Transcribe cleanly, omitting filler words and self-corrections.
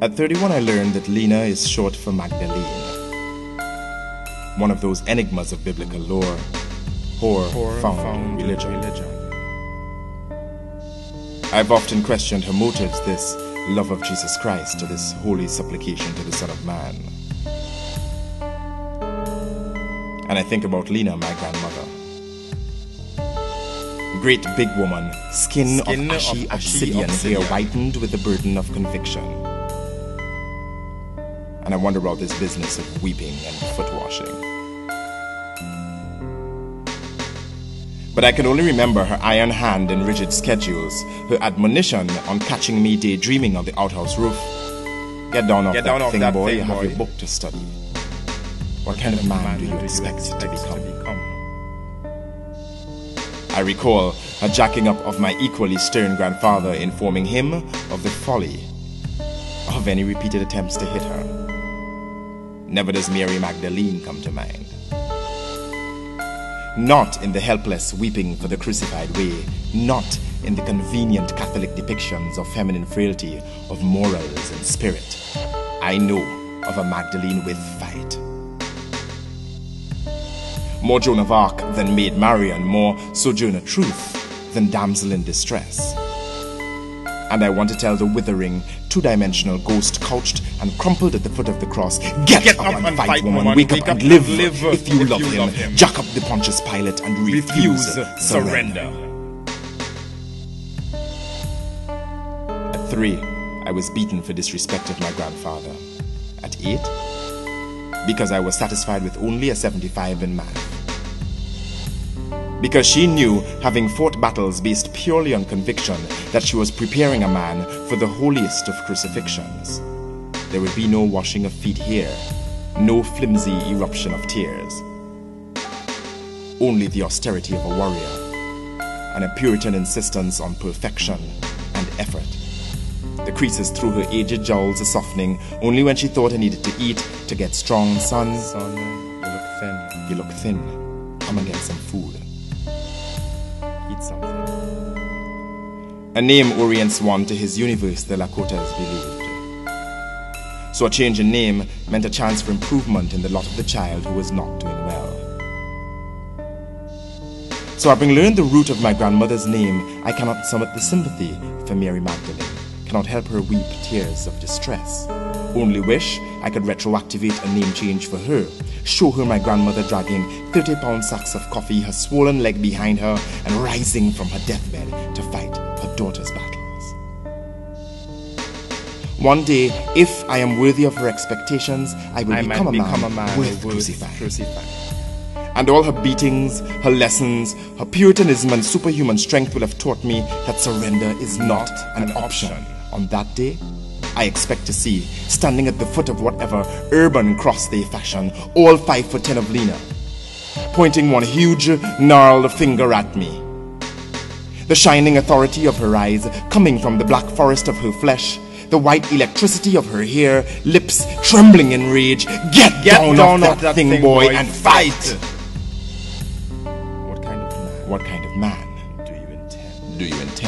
At 31, I learned that Lena is short for Magdalene. One of those enigmas of biblical lore, whore found in religion. I've often questioned her motives, this love of Jesus Christ, to this holy supplication to the Son of Man. And I think about Lena, my grandmother. Great big woman, skin of ashy obsidian, hair whitened with the burden of conviction. And I wonder about this business of weeping and foot washing. But I can only remember her iron hand in rigid schedules, her admonition on catching me daydreaming on the outhouse roof. Get down off that thing, boy, you have your book to study. What kind of man do you expect to become? I recall her jacking up of my equally stern grandfather, informing him of the folly of any repeated attempts to hit her. Never does Mary Magdalene come to mind. Not in the helpless weeping for the crucified way, not in the convenient Catholic depictions of feminine frailty, of morals and spirit. I know of a Magdalene with fight. More Joan of Arc than Maid Marian, more Sojourner Truth than damsel in distress. And I want to tell the withering, two-dimensional ghost couched and crumpled at the foot of the cross, Get up and fight, woman, wake up and live if you love him. Jack up the Pontius Pilate and refuse surrender. At 3, I was beaten for disrespect of my grandfather. At 8, because I was satisfied with only a 75 in math. Because she knew, having fought battles based purely on conviction, that she was preparing a man for the holiest of crucifixions. There would be no washing of feet here, no flimsy eruption of tears. Only the austerity of a warrior, and a Puritan insistence on perfection and effort. The creases through her aged jowls a softening only when she thought I needed to eat to get strong. Son, you look thin. You look thin. Come and get some food. Eat something. A name orients one to his universe, the Lakotas believed. So a change in name meant a chance for improvement in the lot of the child who was not doing well. So having learned the root of my grandmother's name, I cannot summon the sympathy for Mary Magdalene. Cannot help her weep tears of distress. Only wish I could retroactivate a name change for her. Show her my grandmother dragging 30-pound sacks of coffee, her swollen leg behind her, and rising from her deathbed to fight her daughter's battles. One day, if I am worthy of her expectations, I will become a man worth crucifying. And all her beatings, her lessons, her puritanism and superhuman strength will have taught me that surrender is not an option. On that day, I expect to see, standing at the foot of whatever urban cross they fashion, all 5'10" of Lena, pointing one huge, gnarled finger at me. The shining authority of her eyes coming from the black forest of her flesh, the white electricity of her hair, lips trembling in rage. Get down off that thing, boy, and fight! What kind of man do you intend?